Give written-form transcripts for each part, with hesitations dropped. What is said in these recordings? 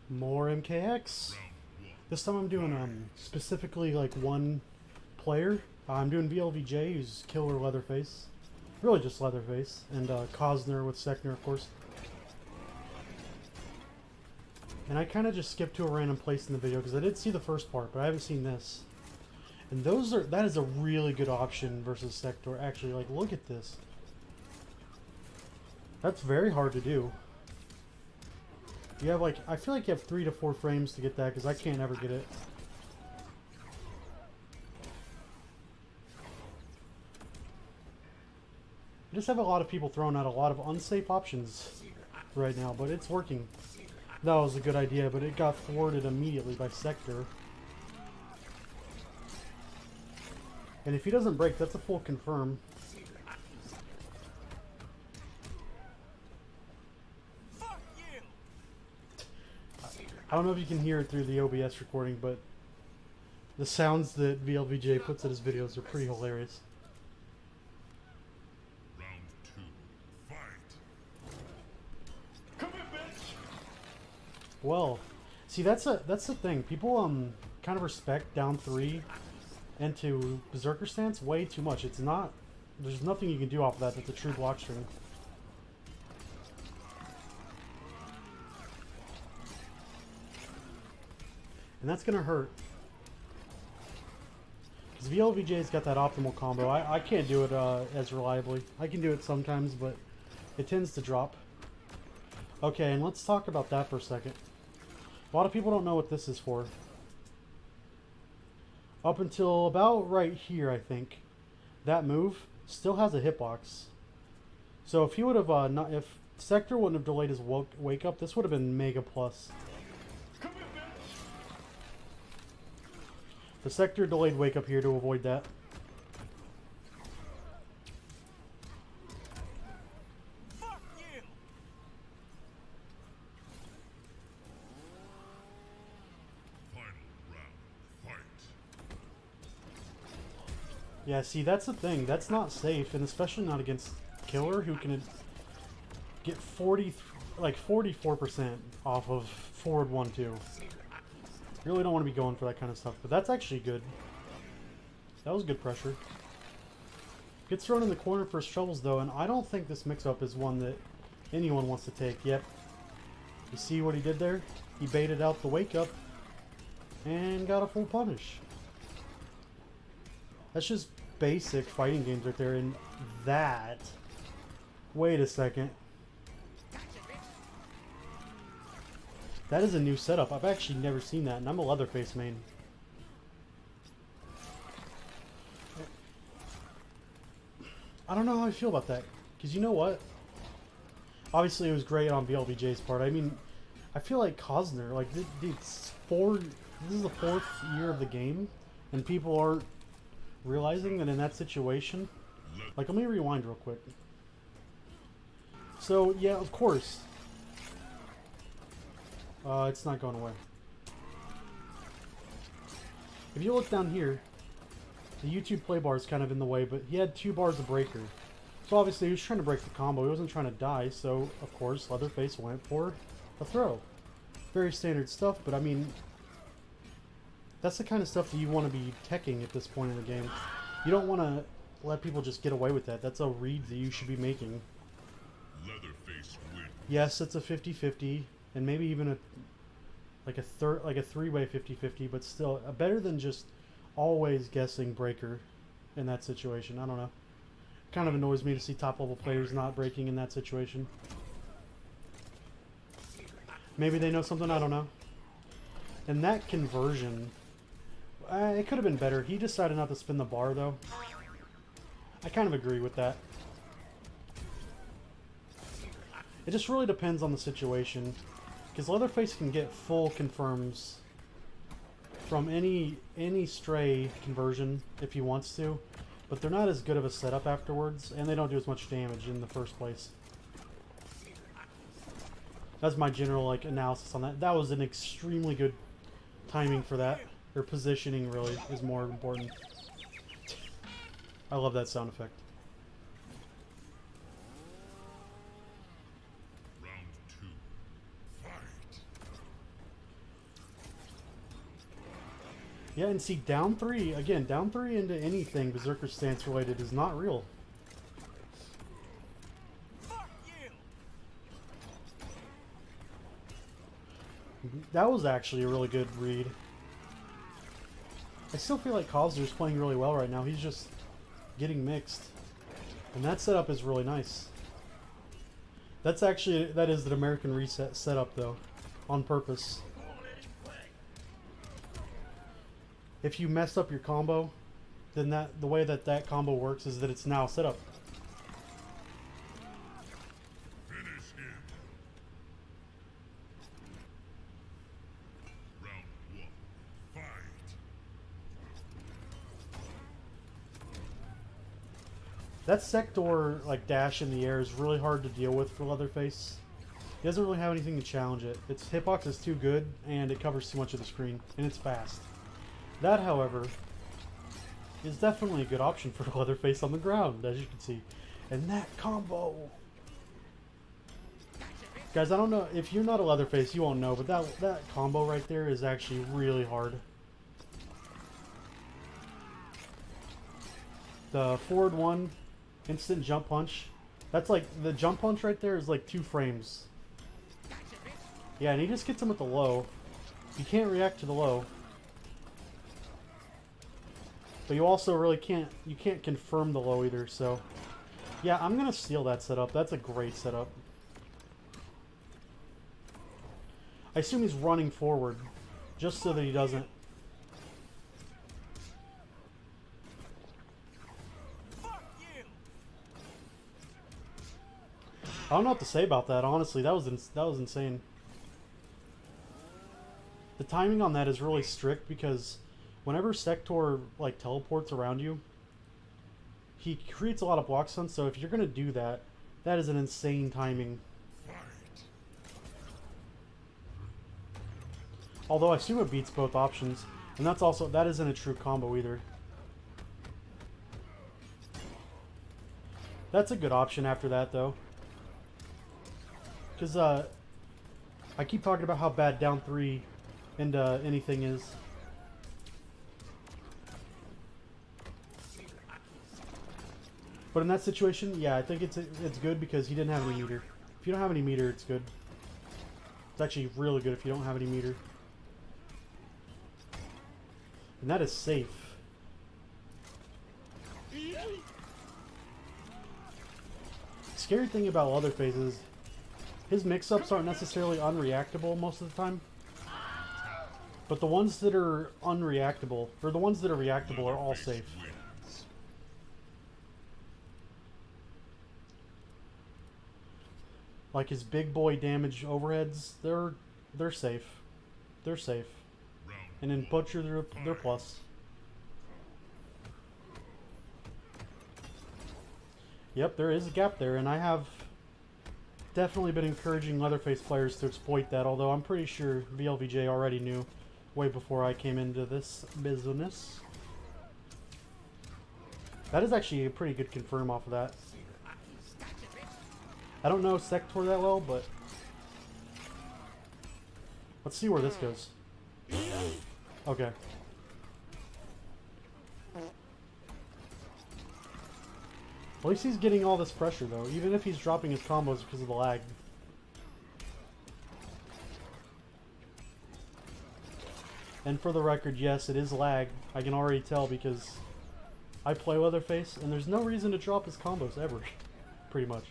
More MKX. This time I'm doing specifically like one player. I'm doing VLVJ, who's Killer Leatherface. Really just Leatherface. And Cosner with Sekner, of course. And I kind of just skipped to a random place in the video because I did see the first part, but I haven't seen this. And that is a really good option versus Sector. Actually, like, look at this. That's very hard to do. You have like, I feel like you have 3 to 4 frames to get that because I can't ever get it. I just have a lot of people throwing out a lot of unsafe options right now, but it's working. That was a good idea, but it got thwarted immediately by Sector. And if he doesn't break, that's a full confirm. I don't know if you can hear it through the OBS recording, but the sounds that VLVJ puts in his videos are pretty hilarious. Round 2, fight. Come here, bitch. Well, see, that's the thing. People kind of respect down 3 into Berserker stance way too much. It's not. There's nothing you can do off of that that's a true block string. And that's gonna hurt. Because VLVJ's got that optimal combo. I can't do it as reliably. I can do it sometimes, but it tends to drop. Okay, and let's talk about that for a second. A lot of people don't know what this is for. Up until about right here, I think, that move still has a hitbox. So if he would have if Sector wouldn't have delayed his wake up, this would have been mega plus. The Sector delayed wake up here to avoid that. Fuck you. Final round, fight. Yeah, see, that's the thing. That's not safe, and especially not against Killer, who can get 44% off of forward 1-2. Really don't want to be going for that kind of stuff, but that's actually good. That was good pressure. Gets thrown in the corner for his troubles, though, and I don't think this mix-up is one that anyone wants to take. Yep. You see what he did there? He baited out the wake-up and got a full punish. That's just basic fighting games right there, and that... Wait a second. That is a new setup. I've actually never seen that, and I'm a Leatherface main. I don't know how I feel about that, because you know what? Obviously, it was great on VLVJ's part. I mean, I feel like Cosner, like, dude, this is the 4th year of the game, and people aren't realizing that in that situation... Like, let me rewind real quick. So, yeah, of course... it's not going away. If you look down here, the YouTube play bar is kind of in the way, but he had 2 bars of breaker. So obviously he was trying to break the combo. He wasn't trying to die, so of course Leatherface went for a throw. Very standard stuff, but I mean, that's the kind of stuff that you want to be teching at this point in the game. You don't want to let people just get away with that. That's a read that you should be making. Leatherface win. Yes, it's a 50-50. And maybe even a 3-way 50-50, but still better than just always guessing breaker in that situation. I don't know. Kind of annoys me to see top level players not breaking in that situation. Maybe they know something, I don't know. And that conversion, it could have been better. He decided not to spin the bar though. I kind of agree with that. It just really depends on the situation. Because Leatherface can get full confirms from any stray conversion if he wants to, but they're not as good of a setup afterwards, and they don't do as much damage in the first place. That's my general analysis on that. That was an extremely good timing for that, or positioning really is more important. I love that sound effect. Round 2, fight. Yeah, and see, down 3, again, down 3 into anything Berserker Stance related is not real. Fuck you! That was actually a really good read. I still feel like Kozler's playing really well right now. He's just getting mixed. And that setup is really nice. That's actually, that is an American Reset setup though. On purpose. If you mess up your combo, then the way that combo works is that it's now set up. Finish him. Round 1. Fight. That sector, like, dash in the air is really hard to deal with for Leatherface. He doesn't really have anything to challenge it. Its hitbox is too good, and it covers too much of the screen, and it's fast. That, however, is definitely a good option for Leatherface on the ground, as you can see. And that combo! Guys, I don't know, if you're not a Leatherface, you won't know, but that combo right there is actually really hard. The forward 1, instant jump punch. That's like, the jump punch right there is like 2 frames. Yeah, and he just gets him with the low. You can't react to the low. But you also really can't confirm the low either, so... Yeah, I'm gonna steal that setup. That's a great setup. I assume he's running forward, just so that he doesn't... Fuck you! I don't know what to say about that, honestly. That was insane. The timing on that is really strict because whenever Sector like teleports around you, he creates a lot of block stunts. So if you're gonna do that, that is an insane timing. Fight. Although I assume it beats both options, and that isn't a true combo either. That's a good option after that though, because I keep talking about how bad down 3 into anything is. But in that situation, yeah, I think it's good because he didn't have any meter. If you don't have any meter, it's good. It's actually really good if you don't have any meter. And that is safe. Scary thing about Leatherface is his mix-ups aren't necessarily unreactable most of the time. But the ones that are unreactable, or the ones that are reactable, are all safe. Like his big boy damage overheads, they're safe. They're safe. And in Butcher, they're plus. Yep, there is a gap there, and I have definitely been encouraging Leatherface players to exploit that, although I'm pretty sure VLVJ already knew way before I came into this business. That is actually a pretty good confirm off of that. I don't know Sector that well, but let's see where this goes. Okay. At least he's getting all this pressure though, even if he's dropping his combos because of the lag. And for the record, yes, it is lag. I can already tell because I play Leatherface and there's no reason to drop his combos ever. Pretty much.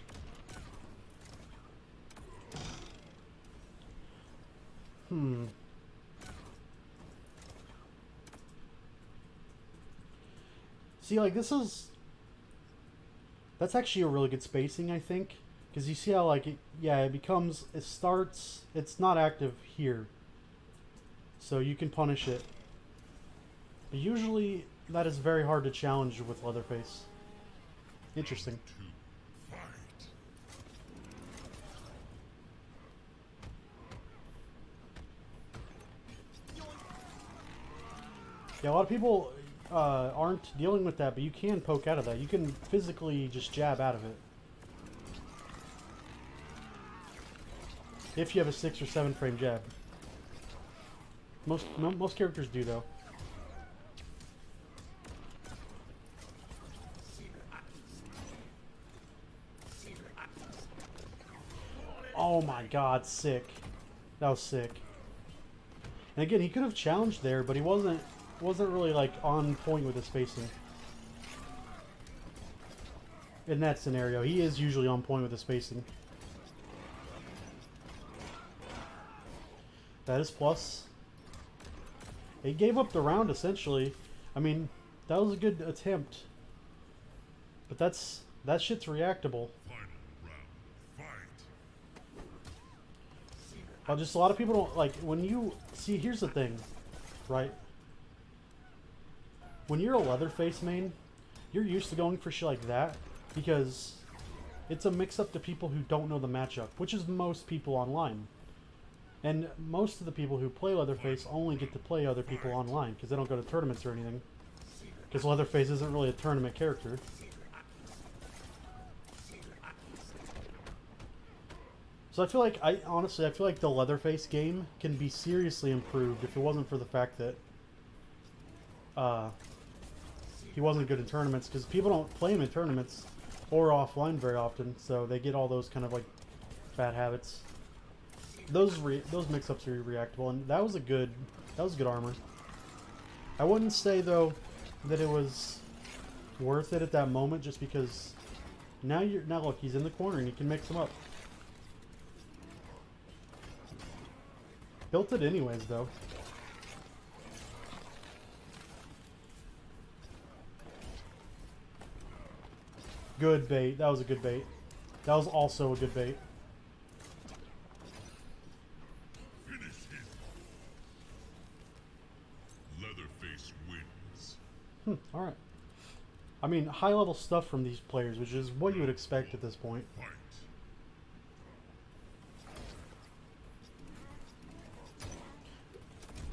See, like, that's actually a really good spacing, I think. Because you see how, like, it starts, it's not active here. So you can punish it. But usually, that is very hard to challenge with Leatherface. Interesting. Yeah, a lot of people aren't dealing with that, but you can poke out of that. You can physically just jab out of it. If you have a 6 or 7 frame jab. Most characters do, though. Oh my god, sick. That was sick. And again, he could have challenged there, but he wasn't really like on point with his spacing. In that scenario, he is usually on point with his spacing. That is plus. He gave up the round essentially. I mean, that was a good attempt. But that shit's reactable. Final round. Fight. Just a lot of people don't like when you see. Here's the thing, right? When you're a Leatherface main, you're used to going for shit like that because it's a mix-up to people who don't know the matchup, which is most people online. And most of the people who play Leatherface only get to play other people online because they don't go to tournaments or anything. Because Leatherface isn't really a tournament character. So I feel like, honestly, I feel like the Leatherface game can be seriously improved if it wasn't for the fact that he wasn't good in tournaments, because people don't play him in tournaments or offline very often, so they get all those kind of like bad habits. Those mix-ups are reactable, and that was good armor. I wouldn't say though that it was worth it at that moment, just because now look, he's in the corner and you can mix them up. Built it anyways though. Good bait. That was a good bait. That was also a good bait. Finish him. Leatherface wins. Alright. I mean, high-level stuff from these players, which is what you would expect at this point. Fight.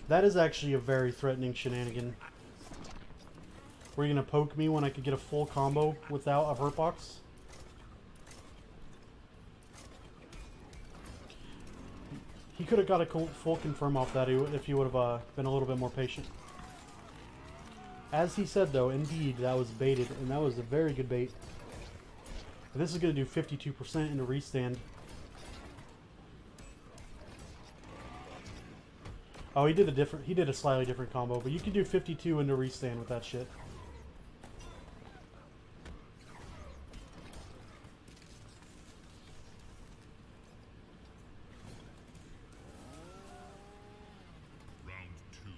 That is actually a very threatening shenanigan. Were you gonna poke me when I could get a full combo without a hurt box? He could have got a full confirm off that if he would have been a little bit more patient. As he said though, indeed, that was baited, and that was a very good bait. This is gonna do 52% into restand. Oh, he did a slightly different combo, but you could do 52 into restand with that shit. Round 2.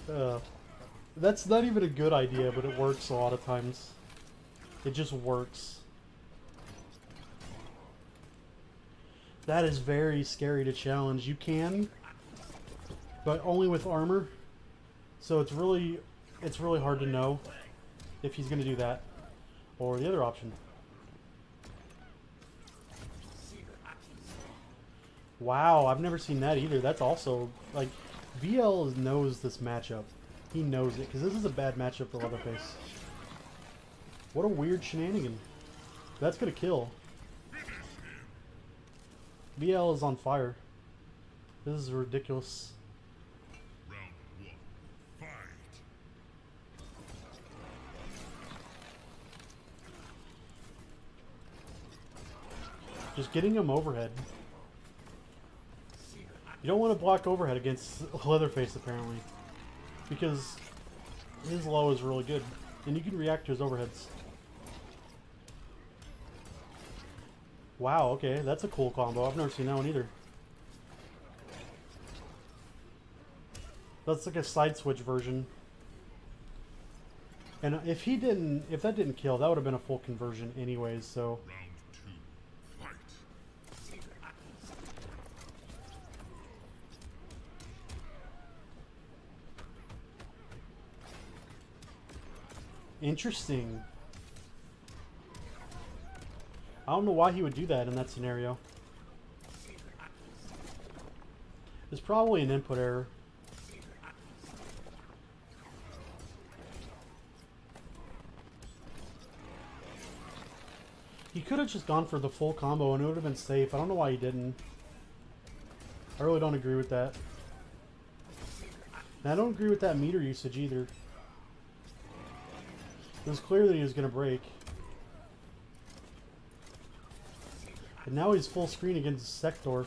Fight. That's not even a good idea, but it works a lot of times. It just works. That is very scary to challenge. You can, but only with armor. So it's really hard to know if he's going to do that or the other option. Wow, I've never seen that either. That's also like VL knows this matchup. He knows it because this is a bad matchup for Leatherface. What a weird shenanigan. That's going to kill. VL is on fire. This is ridiculous. Round 1. Fight. Just getting him overhead. You don't want to block overhead against Leatherface apparently, because his low is really good, and you can react to his overheads. Wow, okay, that's a cool combo. I've never seen that one either. That's like a side switch version. And if that didn't kill, that would have been a full conversion anyways, so. Round 2. Fight. Interesting. I don't know why he would do that in that scenario. It's probably an input error. He could have just gone for the full combo and it would have been safe. I don't know why he didn't. I really don't agree with that. And I don't agree with that meter usage either. It was clear that he was going to break. And now he's full screen against Sector.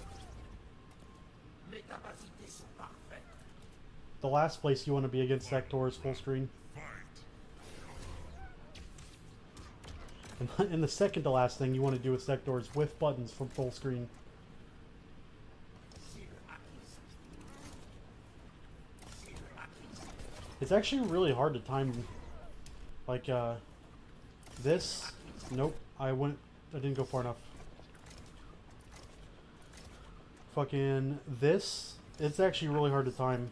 The last place you want to be against Sector is full screen. And the second to last thing you want to do with Sector is with buttons from full screen. It's actually really hard to time. Like, this. Nope. I didn't go far enough. Fucking this. It's actually really hard to time.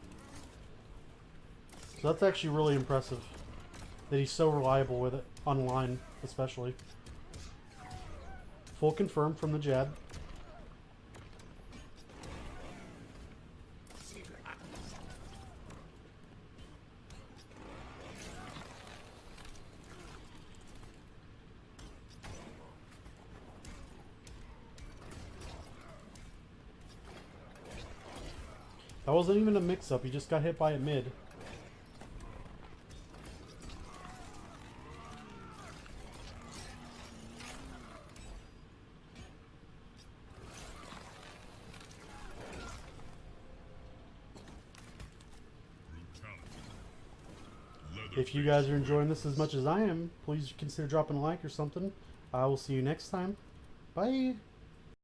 So that's actually really impressive. That he's so reliable with it. Online, especially. Full confirm from the jab. That wasn't even a mix-up, he just got hit by it mid. If you guys are enjoying this as much as I am, please consider dropping a like or something. I will see you next time. Bye!